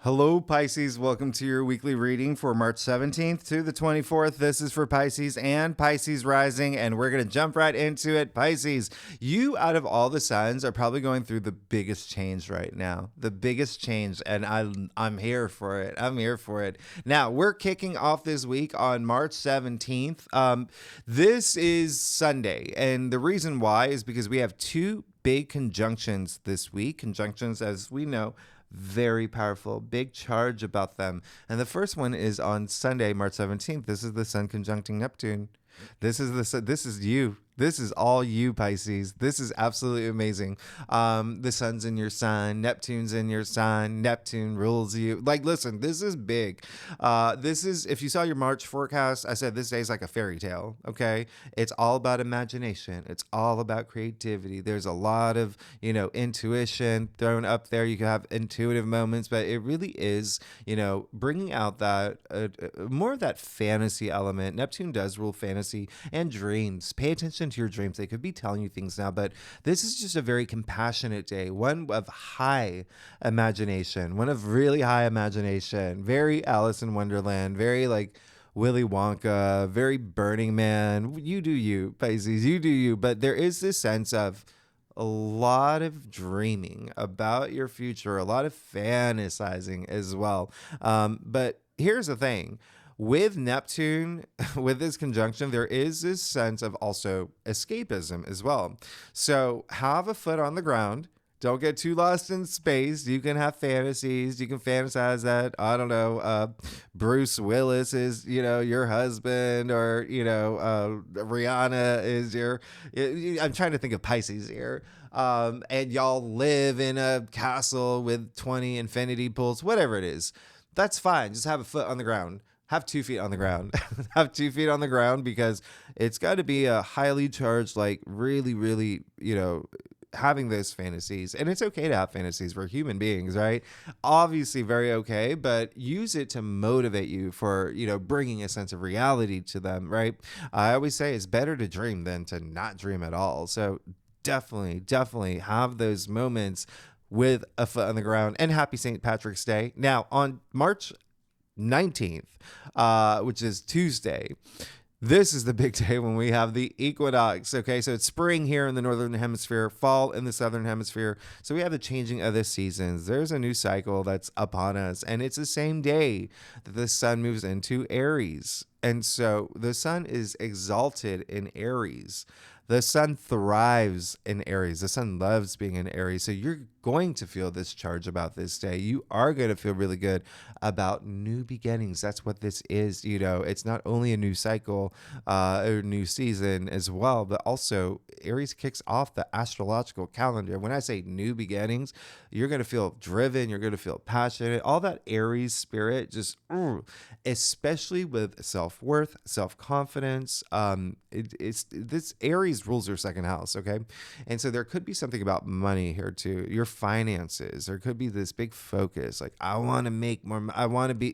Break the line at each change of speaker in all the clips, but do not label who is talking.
Hello, Pisces. Welcome to your weekly reading for March 17th to the 24th. This is for Pisces and Pisces rising, and we're going to jump right into it. Pisces, you out of all the signs are probably going through the biggest change right now. The biggest change, and I'm here for it. I'm here for it. Now, we're kicking off this week on March 17th. This is Sunday, and the reason why is because we have two big conjunctions this week. Conjunctions, as we know, very powerful, big charge about them. And the first one is on Sunday, March 17th. This is the Sun conjuncting Neptune. This is you. This is all you, Pisces. This is absolutely amazing. The sun's in your sign. Neptune's in your sign. Neptune rules you. Like, listen, this is big. This is, if you saw your March forecast, I said this day is like a fairy tale, okay? It's all about imagination. It's all about creativity. There's a lot of, intuition thrown up there. You can have intuitive moments, but it really is, bringing out that, more of that fantasy element. Neptune does rule fantasy and dreams. Pay attention to your dreams. They could be telling you things now, but this is just a very compassionate day, one of high imagination, one of really high imagination, very Alice in Wonderland, very like Willy Wonka, very Burning Man. You do you, Pisces, you do you. But there is this sense of a lot of dreaming about your future, a lot of fantasizing as well. But here's the thing. With Neptune, with this conjunction, there is this sense of also escapism as well. So have a foot on the ground. Don't get too lost in space. You can have fantasies. You can fantasize that, I don't know, Bruce Willis is, your husband, or, Rihanna is your, I'm trying to think of Pisces here. And y'all live in a castle with 20 infinity pools, whatever it is. That's fine. Just have a foot on the ground. Have 2 feet on the ground. Have 2 feet on the ground, because it's got to be a highly charged, like really, really, having those fantasies. And it's okay to have fantasies. We're human beings, right? Obviously very okay, but use it to motivate you for, bringing a sense of reality to them, right? I always say it's better to dream than to not dream at all. So definitely have those moments with a foot on the ground. And happy St. Patrick's Day. Now, on March 19th, which is Tuesday, this is the big day when we have the equinox. Okay, so it's spring here in the northern hemisphere, fall in the southern hemisphere. So we have the changing of the seasons. There's a new cycle that's upon us, and it's the same day that the sun moves into Aries. And so the sun is exalted in Aries. The sun thrives in Aries. The sun loves being in Aries. So you're going to feel this charge about this day. You are going to feel really good about new beginnings. That's what this is. It's not only a new cycle, a new season as well, but also Aries kicks off the astrological calendar. When I say new beginnings, you're going to feel driven. You're going to feel passionate. All that Aries spirit, just especially with self-worth, self-confidence. This Aries rules your second house, okay? And so there could be something about money here too. Your finances. There could be this big focus, like I want to make more. I want to be,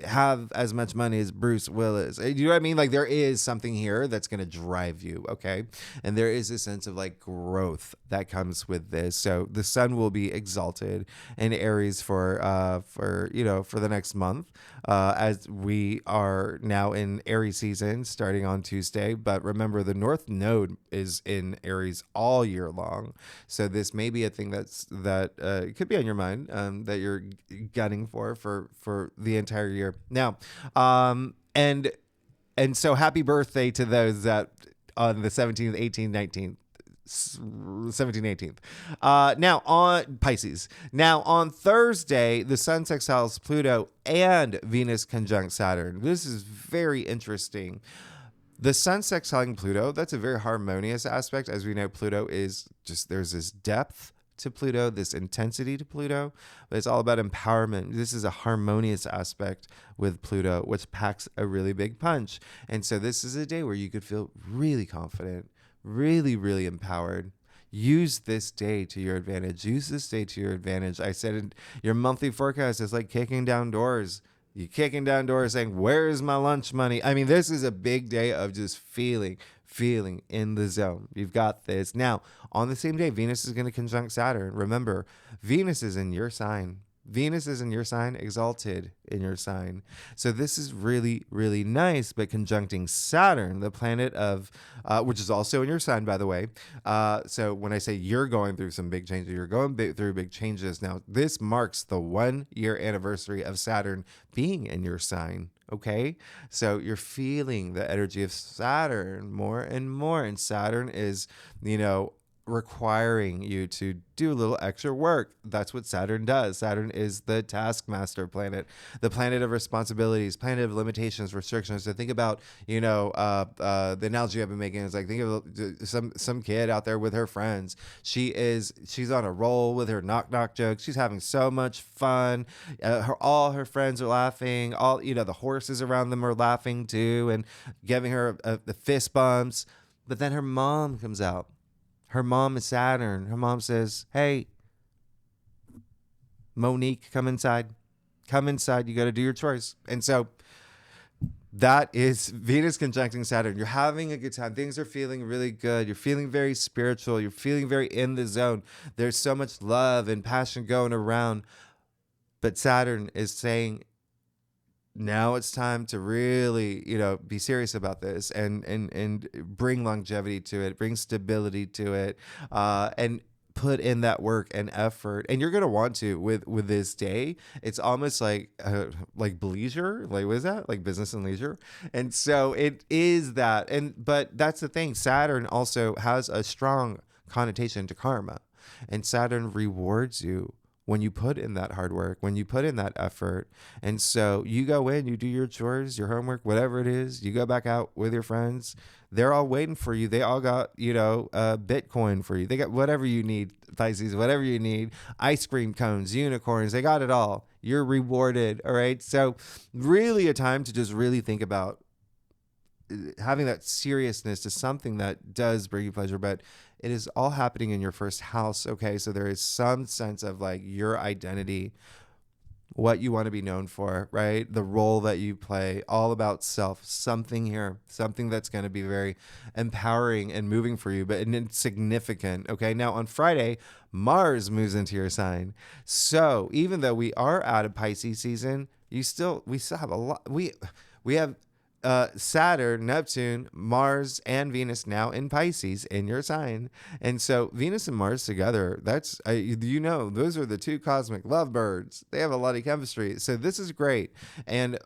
have as much money as Bruce Willis. You know what I mean? Like there is something here that's going to drive you, okay? And there is a sense of like growth that comes with this. So the sun will be exalted in Aries for the next month, as we are now in Aries season starting on Tuesday. But remember, the North Node is in Aries all year long. So this may be a thing that could be on your mind, that you're gunning for the entire year. Now, and so happy birthday to those that on the 17th, 18th, 19th. 17th, 18th. Now on Pisces. Now on Thursday, the sun sextiles Pluto and Venus conjunct Saturn. This is very interesting. The sun sextiling Pluto, that's a very harmonious aspect. As we know, Pluto is just, there's this depth to Pluto, this intensity to Pluto, but it's all about empowerment. This is a harmonious aspect with Pluto, which packs a really big punch. And so this is a day where you could feel really confident, really, really empowered. Use this day to your advantage. Use this day to your advantage. I said your monthly forecast is like kicking down doors. You're kicking down doors saying, where's my lunch money? I mean, this is a big day of just feeling in the zone. You've got this. Now, on the same day, Venus is going to conjunct Saturn. Remember, Venus is in your sign. Venus is in your sign, exalted in your sign. So this is really, really nice, but conjuncting Saturn, the planet of, which is also in your sign, by the way. So when I say you're going through some big changes, you're going through big changes. Now, this marks the 1-year anniversary of Saturn being in your sign. Okay. So you're feeling the energy of Saturn more and more. And Saturn is, requiring you to do a little extra work. That's what Saturn does. Saturn is the taskmaster planet, the planet of responsibilities, planet of limitations, restrictions. So think about, the analogy I've been making is like, think of some kid out there with her friends. She's on a roll with her knock knock jokes. She's having so much fun. All her friends are laughing. All, the horses around them are laughing too, and giving her the fist bumps. But then her mom comes out. Her mom is Saturn. Her mom says, hey, Monique, come inside. Come inside. You got to do your chores. And so that is Venus conjuncting Saturn. You're having a good time. Things are feeling really good. You're feeling very spiritual. You're feeling very in the zone. There's so much love and passion going around. But Saturn is saying, now it's time to really, be serious about this and bring longevity to it, bring stability to it, and put in that work and effort. And you're gonna want to with this day. It's almost like leisure, like what is that? Like business and leisure. And so it is that. But that's the thing. Saturn also has a strong connotation to karma, and Saturn rewards you when you put in that hard work, when you put in that effort. And so you go in, you do your chores, your homework, whatever it is, you go back out with your friends. They're all waiting for you. They all got, Bitcoin for you. They got whatever you need, Pisces, whatever you need, ice cream cones, unicorns, they got it all. You're rewarded. All right. So really a time to just really think about having that seriousness to something that does bring you pleasure, but it is all happening in your first house. Okay. So there is some sense of like your identity, what you want to be known for, right? The role that you play, all about self, something here, something that's going to be very empowering and moving for you, but it's significant. Okay. Now on Friday, Mars moves into your sign. So even though we are out of Pisces season, we still have a lot. We have Saturn, Neptune, Mars, and Venus now in Pisces in your sign. And so Venus and Mars together, that's, those are the two cosmic lovebirds. They have a lot of chemistry. So this is great. And,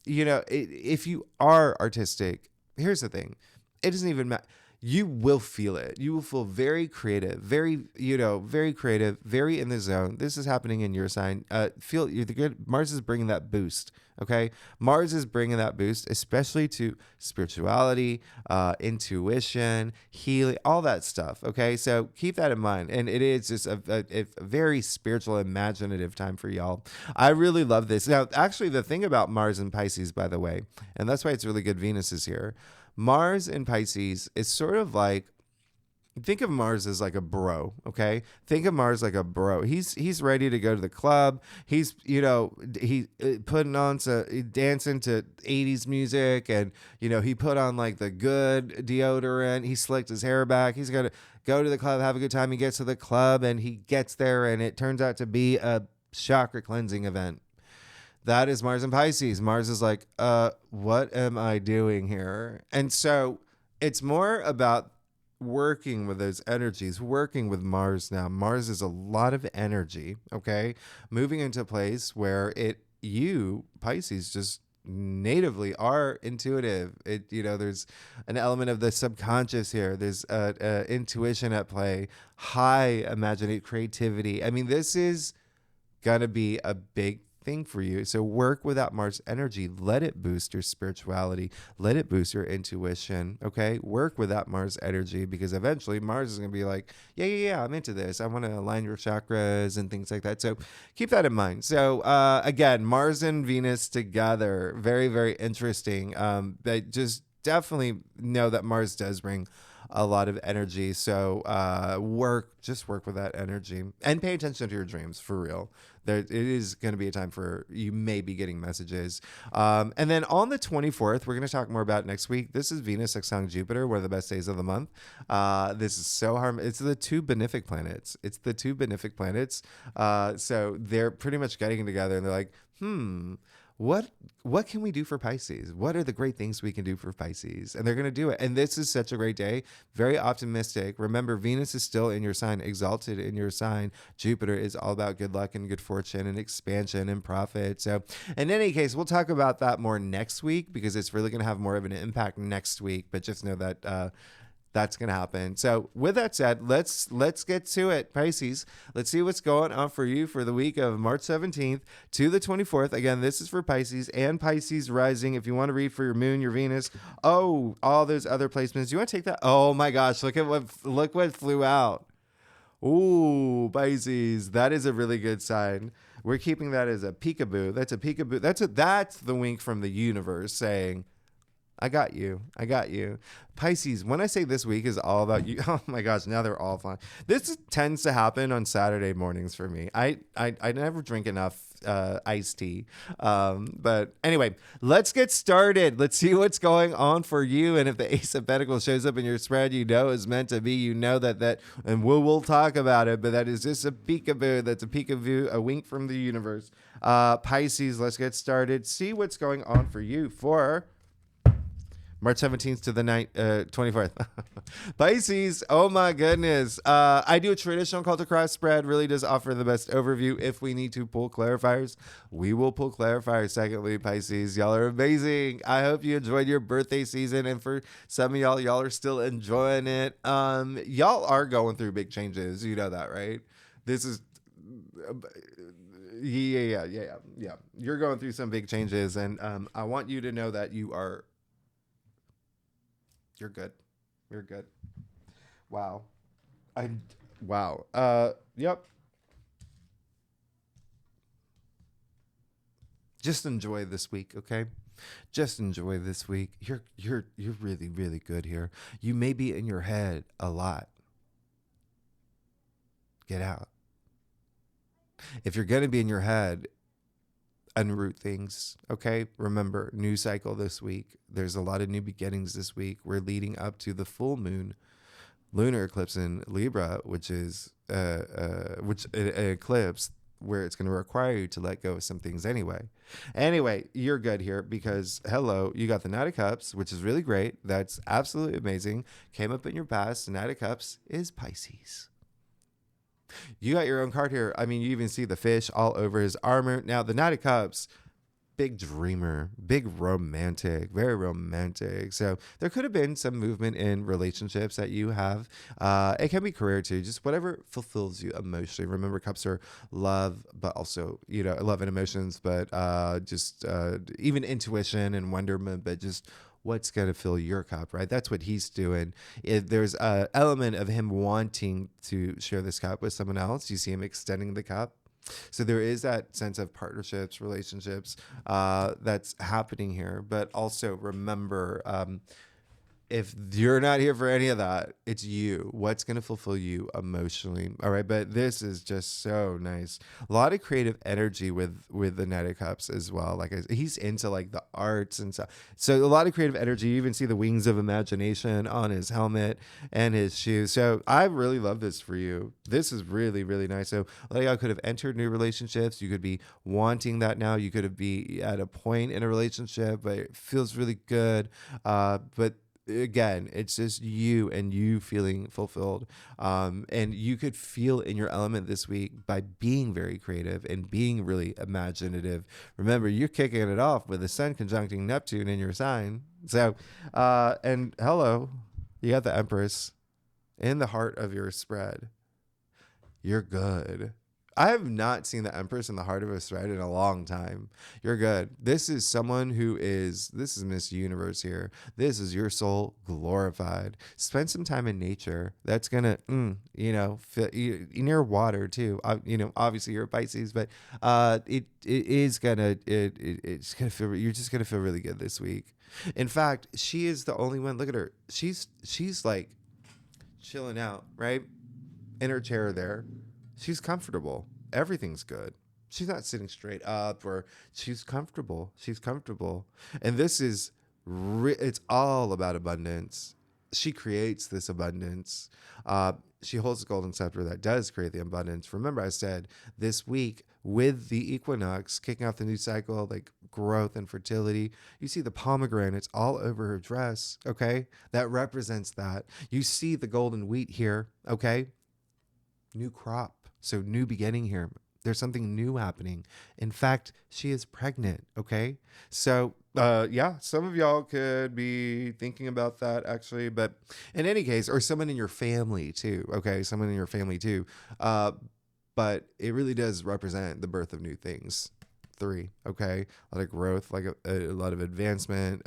if you are artistic, here's the thing. It doesn't even matter. You will feel it. You will feel very creative, very creative, very in the zone. This is happening in your sign. You're the good. Mars is bringing that boost. Okay. Mars is bringing that boost, especially to spirituality, intuition, healing, all that stuff. Okay. So keep that in mind. And it is just a very spiritual, imaginative time for y'all. I really love this. Now, actually, the thing about Mars and Pisces, by the way, and that's why it's really good Venus is here. Mars in Pisces is sort of like, think of Mars as like a bro, okay? Think of Mars like a bro. He's ready to go to the club. He's, he putting on dancing to 80s music, and, he put on like the good deodorant. He slicked his hair back. He's going to go to the club, have a good time. He gets to the club and he gets there and it turns out to be a chakra cleansing event. That is Mars and Pisces. Mars is like, what am I doing here? And so it's more about working with those energies, working with Mars now. Mars is a lot of energy, okay? Moving into a place where Pisces, just natively are intuitive. There's an element of the subconscious here. There's intuition at play, high imaginative creativity. I mean, this is gonna be a big thing for you. So work with that Mars energy. Let it boost your spirituality. Let it boost your intuition. Okay. Work with that Mars energy, because eventually Mars is going to be like, yeah, I'm into this. I want to align your chakras and things like that. So keep that in mind. So again, Mars and Venus together, very, very interesting. But just definitely know that Mars does bring a lot of energy. So work with that energy and pay attention to your dreams for real. it is going to be a time for you may be getting messages. And then on the 24th, we're going to talk more about next week. This is Venus sextiling Jupiter, one of the best days of the month. This is so it's the two benefic planets. So they're pretty much getting together and they're like, what can we do for Pisces? What are the great things we can do for Pisces? And they're going to do it. And this is such a great day. Very optimistic. Remember, Venus is still in your sign, exalted in your sign. Jupiter is all about good luck and good fortune and expansion and profit. So in any case, we'll talk about that more next week because it's really going to have more of an impact next week. But just know that that's going to happen. So with that said, let's get to it, Pisces. Let's see what's going on for you for the week of March 17th to the 24th. Again, this is for Pisces and Pisces rising. If you want to read for your moon, your Venus, all those other placements, you want to take that? Oh my gosh, look what flew out. Ooh, Pisces, that is a really good sign. We're keeping that as a peekaboo. That's a peekaboo. That's the wink from the universe saying, I got you. Pisces, when I say this week is all about you, oh my gosh, now they're all flying. This tends to happen on Saturday mornings for me. I never drink enough iced tea. But anyway, let's get started. Let's see what's going on for you. And if the Ace of Pentacles shows up in your spread, you know it's meant to be. You know that, and we'll talk about it, but that is just a peekaboo. That's a peekaboo, a wink from the universe. Pisces, let's get started. See what's going on for you for March 17th to the 24th. Pisces, oh my goodness. I do a traditional cult to cross spread. Really does offer the best overview. If we need to pull clarifiers, we will pull clarifiers. Secondly, Pisces, y'all are amazing. I hope you enjoyed your birthday season. And for some of y'all are still enjoying it. Y'all are going through big changes. You know that, right? This is... Yeah. You're going through some big changes. And I want you to know that you're good. You're good. Wow. Yep. Just enjoy this week, okay? Just enjoy this week. You're really, really good here. You may be in your head a lot. Get out. If you're going to be in your head, unroot things, okay? Remember, new cycle this week. There's a lot of new beginnings this week. We're leading up to the full moon lunar eclipse in Libra, which is an eclipse where it's going to require you to let go of some things anyway. Anyway, you're good here because, hello, you got the Knight of Cups, which is really great. That's absolutely amazing. Came up in your past. The Knight of Cups is Pisces. You got your own card here. I mean, you even see the fish all over his armor. Now, the Knight of Cups, big dreamer, big romantic, very romantic. So there could have been some movement in relationships that you have. It can be career too, just whatever fulfills you emotionally. Remember, cups are love, but also, love and emotions, but just even intuition and wonderment, but just what's going to fill your cup, right? That's what he's doing. There's an element of him wanting to share this cup with someone else. You see him extending the cup. So there is that sense of partnerships, relationships that's happening here. But also remember, if you're not here for any of that, it's you. What's going to fulfill you emotionally? All right. But this is just so nice. A lot of creative energy with the Knight of Cups as well. Like he's into like the arts and stuff. So a lot of creative energy. You even see the wings of imagination on his helmet and his shoes. So I really love this for you. This is really, really nice. So a lot of y'all could have entered new relationships. You could be wanting that now. You could be at a point in a relationship, but it feels really good. But again, it's just you and you feeling fulfilled. And you could feel in your element this week by being very creative and being really imaginative. Remember, you're kicking it off with the sun conjuncting Neptune in your sign. So, and hello, you got the Empress in the heart of your spread. You're good. I have not seen the Empress in the heart of a thread in a long time. You're good. This is someone this is Miss Universe here. This is your soul glorified. Spend some time in nature. That's going to, near water too. Obviously you're a Pisces, but it's going to feel, you're just going to feel really good this week. In fact, she is the only one. Look at her. She's like chilling out, right? In her chair there. She's comfortable. Everything's good. She's not sitting straight up, or she's comfortable. She's comfortable. And this is, it's all about abundance. She creates this abundance. She holds the golden scepter that does create the abundance. Remember, I said this week with the equinox kicking off the new cycle, like growth and fertility, you see the pomegranates all over her dress. Okay. That represents that. You see the golden wheat here. Okay. New crop. So new beginning here. There's something new happening. In fact, she is pregnant. Okay. So, yeah, some of y'all could be thinking about that actually, but in any case, or someone in your family too. Okay. Someone in your family too. But it really does represent the birth of new things. 3. Okay. A lot of growth, like a lot of advancement,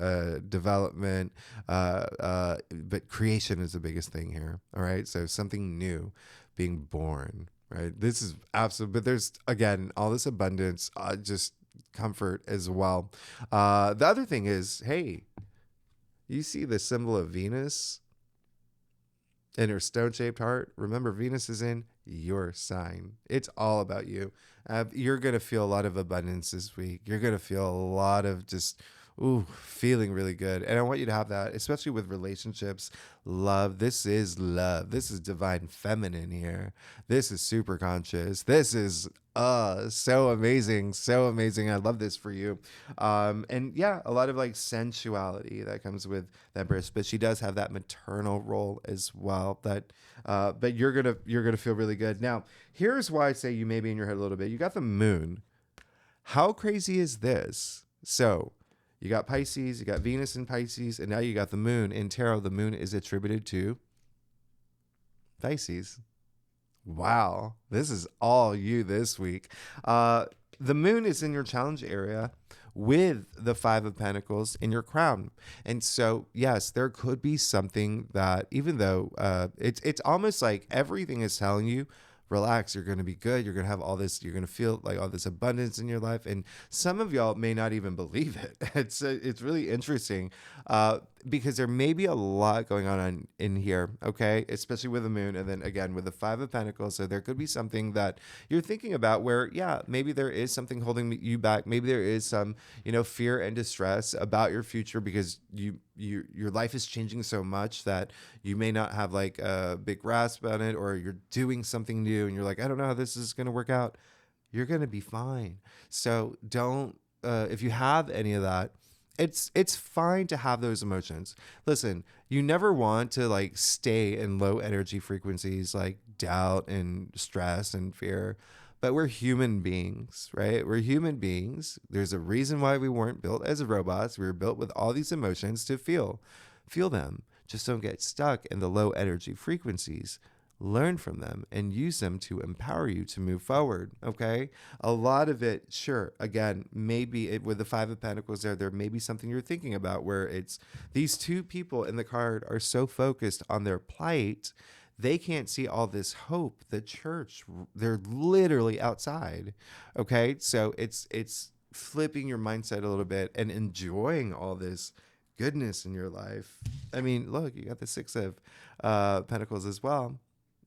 development, but creation is the biggest thing here. All right. So something new being born. Right. This is absolute, but there's again all this abundance, just comfort as well. The other thing is, hey, you see the symbol of Venus in her stone-shaped heart. Remember, Venus is in your sign. It's all about you. You're gonna feel a lot of abundance this week. You're gonna feel a lot of just feeling really good. And I want you to have that, especially with relationships, love. This is love. This is divine feminine here. This is super conscious. This is so amazing. So amazing. I love this for you. And yeah, a lot of like sensuality that comes with that birth, but she does have that maternal role as well. That but you're gonna feel really good. Now, here's why I say you may be in your head a little bit. You got the moon. How crazy is this? So you got Pisces, you got Venus in Pisces, and now you got the moon. In tarot, the moon is attributed to Pisces. Wow. This is all you this week. The moon is in your challenge area with the 5 of Pentacles in your crown. And so, yes, there could be something that, even though it's almost like everything is telling you, relax, you're going to be good. You're going to have all this, you're going to feel like all this abundance in your life. And some of y'all may not even believe it. It's really interesting because there may be a lot going on in here, okay? Especially with the moon. And then again, with the 5 of Pentacles. So there could be something that you're thinking about where, yeah, maybe there is something holding you back. Maybe there is some, fear and distress about your future because your life is changing so much that you may not have like a big grasp on it, or you're doing something new and you're like, I don't know how this is going to work out. You're going to be fine. So don't, if you have any of that, it's fine to have those emotions. Listen, you never want to like stay in low energy frequencies like doubt and stress and fear. But we're human beings, right? We're human beings. There's a reason why we weren't built as robots. We were built with all these emotions to feel them. Just don't get stuck in the low energy frequencies. Learn from them and use them to empower you to move forward. Okay. A lot of it, sure. Again, maybe with the 5 of Pentacles there may be something you're thinking about where it's these 2 people in the card are so focused on their plight. They can't see all this hope. The church, they're literally outside. Okay. So it's flipping your mindset a little bit and enjoying all this goodness in your life. I mean, look, you got the 6 of Pentacles as well.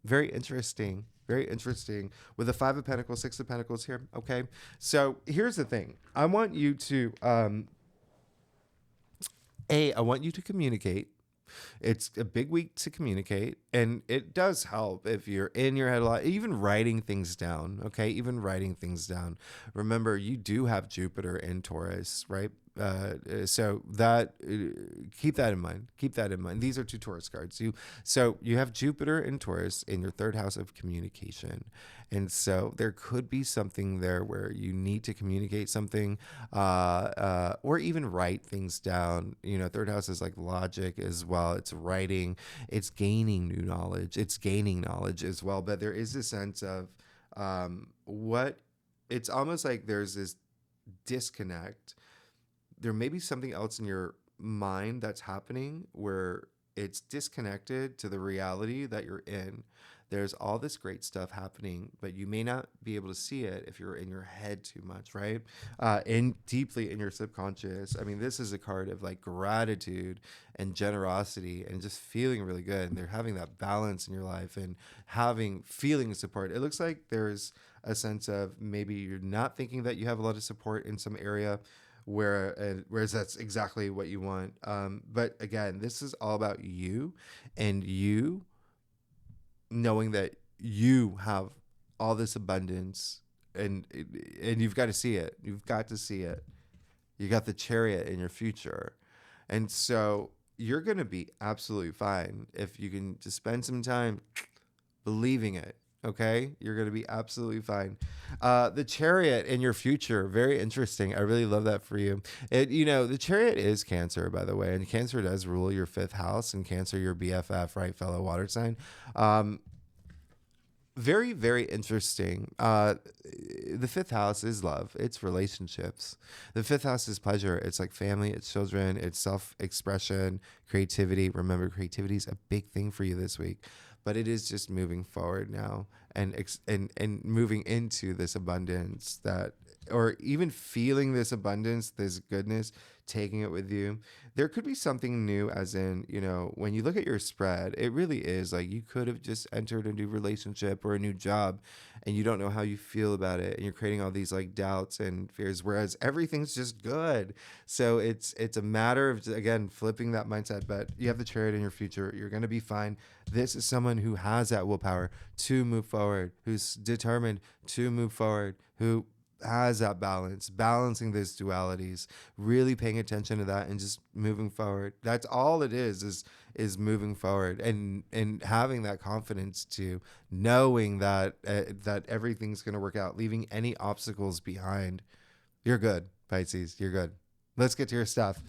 Very interesting. Very interesting. With the 5 of Pentacles, 6 of Pentacles here. Okay. So here's the thing. I want you to, I want you to communicate. It's a big week to communicate, and it does help if you're in your head a lot, even writing things down. Okay. Even writing things down. Remember, you do have Jupiter in Taurus, right? So that keep that in mind. Keep that in mind. These are 2 Taurus cards. So you have Jupiter in Taurus in your 3rd house of communication, and so there could be something there where you need to communicate something, or even write things down. 3rd house is like logic as well. It's writing. It's gaining new knowledge. It's gaining knowledge as well. But there is a sense of what it's almost like there's this disconnect. There may be something else in your mind that's happening where it's disconnected to the reality that you're in. There's all this great stuff happening, but you may not be able to see it if you're in your head too much, right? Deeply in your subconscious. I mean, this is a card of like gratitude and generosity and just feeling really good. And they're having that balance in your life and feeling support. It looks like there's a sense of maybe you're not thinking that you have a lot of support in some area whereas that's exactly what you want. But again, this is all about you and you knowing that you have all this abundance, and you've got to see it. You've got to see it. You got the chariot in your future. And so you're going to be absolutely fine if you can just spend some time believing it. Okay, you're going to be absolutely fine. The chariot in your future, very interesting. I really love that for you. The chariot is Cancer, by the way, and Cancer does rule your 5th house, and Cancer, your BFF, right, fellow water sign. Very, very interesting. The 5th house is love. It's relationships. The 5th house is pleasure. It's like family, it's children, it's self-expression, creativity. Remember, creativity is a big thing for you this week, but it is just moving forward now and moving into this abundance or even feeling this abundance, this goodness, taking it with you. There could be something new, as in, when you look at your spread, it really is like you could have just entered a new relationship or a new job and you don't know how you feel about it. And you're creating all these like doubts and fears, whereas everything's just good. So it's a matter of, again, flipping that mindset. But you have the chariot in your future. You're going to be fine. This is someone who has that willpower to move forward, who's determined to move forward, who has that balance, balancing these dualities, really paying attention to that and just moving forward. That's all it is moving forward and having that confidence to knowing that everything's going to work out, leaving any obstacles behind. You're good, Pisces. You're good. Let's get to your stuff.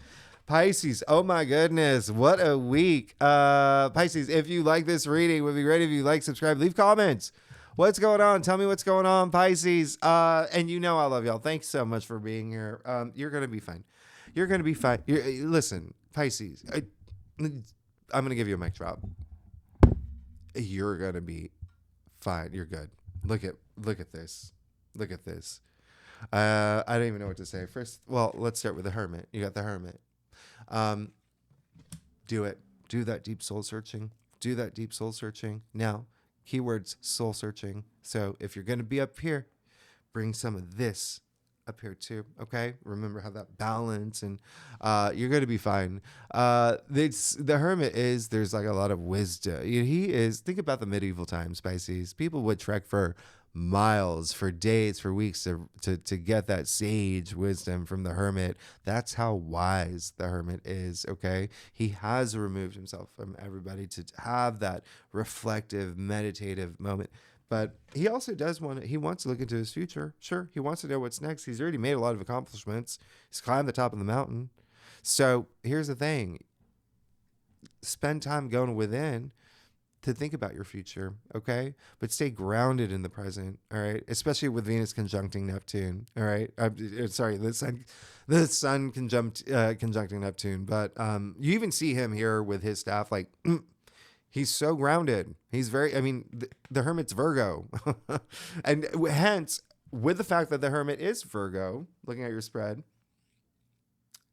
Pisces, oh my goodness, what a week. Pisces, if you like this reading, it would be great if you like, subscribe, leave comments. What's going on? Tell me what's going on, Pisces. And I love y'all. Thanks so much for being here. You're going to be fine. You're going to be fine. Listen, Pisces, I'm going to give you a mic drop. You're going to be fine. You're good. Look at this. Look at this. I don't even know what to say. First, well, let's start with the Hermit. You got the Hermit. Do it. Do that deep soul searching. Do that deep soul searching. Now, keywords, soul searching. So if you're going to be up here, bring some of this up here too. Okay. Remember, have that balance, and you're going to be fine. The Hermit there's like a lot of wisdom. Think about the medieval times, Pisces. People would trek for miles, for days, for weeks to get that sage wisdom from the Hermit. That's how wise the Hermit is. Okay. He has removed himself from everybody to have that reflective, meditative moment. But he also he wants to look into his future. Sure, he wants to know what's next. He's already made a lot of accomplishments. He's climbed the top of the mountain. So here's the thing. Spend time going within to think about your future, okay? But stay grounded in the present, all right? Especially with Venus conjuncting Neptune, all right? Sorry, the sun conjuncting Neptune. But you even see him here with his staff, like... He's so grounded. He's the Hermit's Virgo. And hence, with the fact that the Hermit is Virgo, looking at your spread,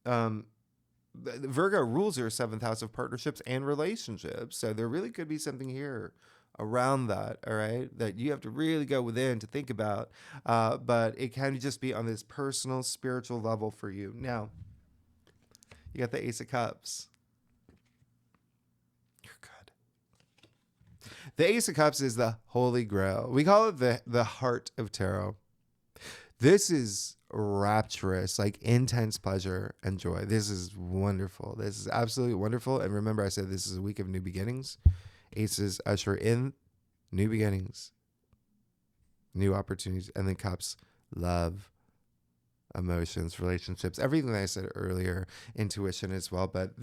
Virgo rules your 7th house of partnerships and relationships. So there really could be something here around that, all right, that you have to really go within to think about. But it can just be on this personal, spiritual level for you. Now, you got the Ace of Cups. The Ace of Cups is the Holy Grail. We call it the heart of tarot. This is rapturous, like intense pleasure and joy. This is wonderful. This is absolutely wonderful. And remember, I said this is a week of new beginnings. Aces usher in new beginnings, new opportunities, and then Cups, love, emotions, relationships, everything that I said earlier, intuition as well. But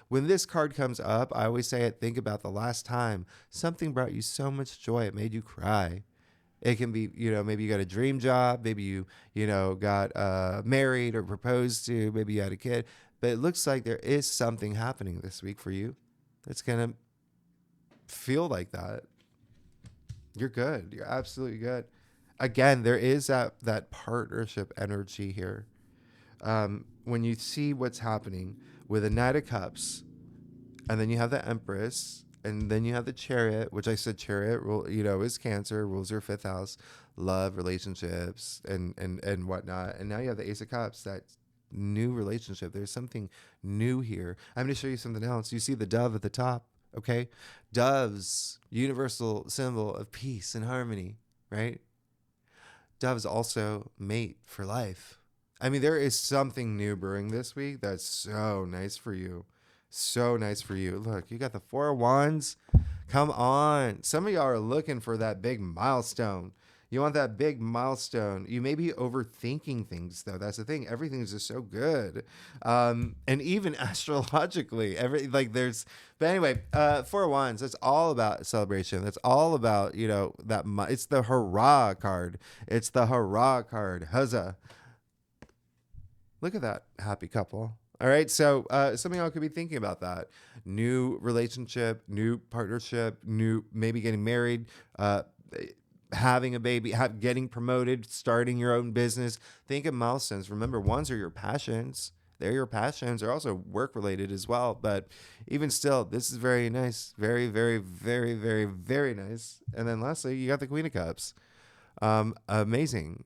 when this card comes up, I always say it, think about the last time something brought you so much joy, it made you cry. It can be, maybe you got a dream job, maybe you got married or proposed to, maybe you had a kid, but it looks like there is something happening this week for you that's going to feel like that. You're good. You're absolutely good. Again, there is that partnership energy here. When you see what's happening with the Knight of Cups, and then you have the Empress, And then you have the Chariot, which I said Chariot, is Cancer, rules your 5th house, love, relationships, and whatnot. And now you have the Ace of Cups, that new relationship. There's something new here. I'm going to show you something else. You see the dove at the top, okay? Doves, universal symbol of peace and harmony, right? Doves also mate for life. I mean, there is something new brewing this week that's so nice for you. So nice for you. Look, you got the 4 of Wands. Come on. Some of y'all are looking for that big milestone. You want that big milestone. You may be overthinking things, though. That's the thing. Everything is just so good. And even astrologically, but anyway, 4 of Wands, that's all about celebration. That's all about, it's the hurrah card. It's the hurrah card. Huzzah. Look at that happy couple. All right. So some of y'all could be thinking about that. New relationship, new partnership, maybe getting married, having a baby, getting promoted, starting your own business. Think of milestones. Remember, ones are your passions. They're your passions. They're also work related as well. But even still, this is very nice. Very, very, very, very, very nice. And then lastly, you got the Queen of Cups. Amazing.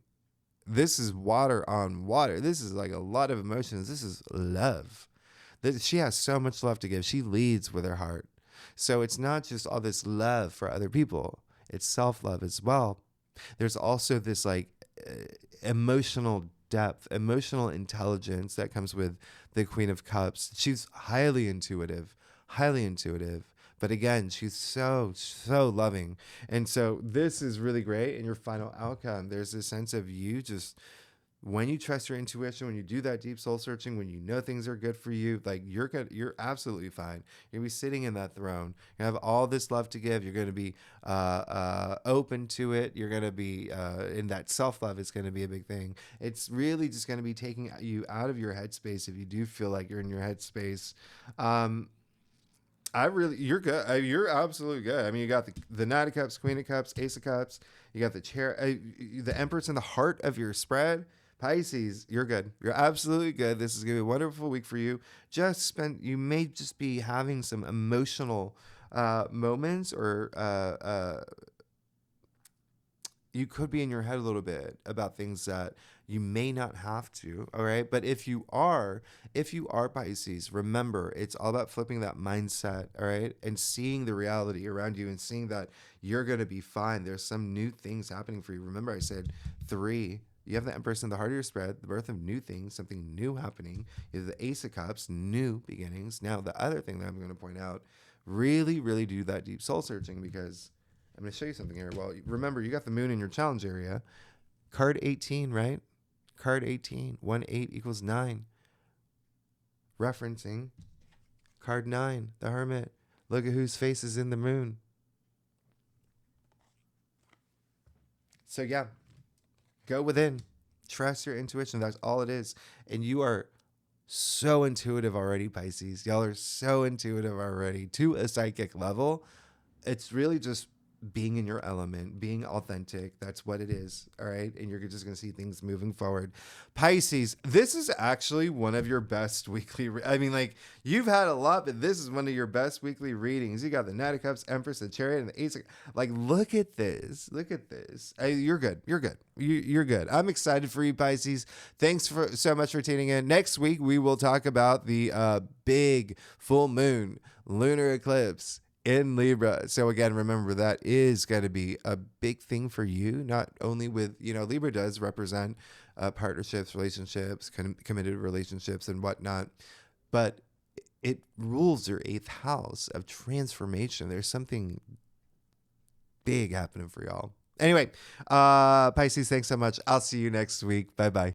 This is water on water. This is like a lot of emotions. This is love. She has so much love to give. She leads with her heart. So it's not just all this love for other people. It's self-love as well. There's also this emotional depth, emotional intelligence that comes with the Queen of Cups. She's highly intuitive. But again, she's so, so loving. And so this is really great. In your final outcome, there's this sense of you just, when you trust your intuition, when you do that deep soul searching, when you know things are good for you, like you're good, you're absolutely fine. You're gonna be sitting in that throne. You have all this love to give. You're gonna be open to it. You're gonna be in that self-love is gonna be a big thing. It's really just gonna be taking you out of your headspace if you do feel like you're in your headspace. You're good. You're absolutely good. I mean, you got the Knight of Cups, Queen of Cups, Ace of Cups. You got the Empress in the heart of your spread. Pisces, you're good. You're absolutely good. This is going to be a wonderful week for you. You may just be having some emotional moments, or you could be in your head a little bit about things that you may not have to. All right. But if you are Pisces, remember, it's all about flipping that mindset. All right. And seeing the reality around you and seeing that you're going to be fine. There's some new things happening for you. Remember, I said 3. You have the Empress in the heart of your spread, the birth of new things, something new happening. You have the Ace of Cups, new beginnings. Now, the other thing that I'm going to point out, really, really do that deep soul searching, because I'm going to show you something here. Well, remember, you got the moon in your challenge area. Card 18, right? Card 18. 1, 8 equals 9. Referencing card 9, the Hermit. Look at whose face is in the moon. So, yeah. Go within. Trust your intuition. That's all it is. And you are so intuitive already, Pisces. Y'all are so intuitive already to a psychic level. It's really just being in your element, being authentic. That's what it is. All right. And you're just going to see things moving forward. Pisces, this is actually one of your best weekly. You've had a lot, but this is one of your best weekly readings. You got the Knight of Cups, Empress, the Chariot, and the Ace of, look at this. Look at this. You're good. You're good. You're good. I'm excited for you, Pisces. Thanks so much for tuning in. Next week, we will talk about the big full moon lunar eclipse in Libra. So again, remember, that is going to be a big thing for you, not only with, Libra does represent partnerships, relationships, committed relationships and whatnot, but it rules your 8th house of transformation. There's something big happening for y'all. Anyway, Pisces, thanks so much. I'll see you next week. Bye-bye.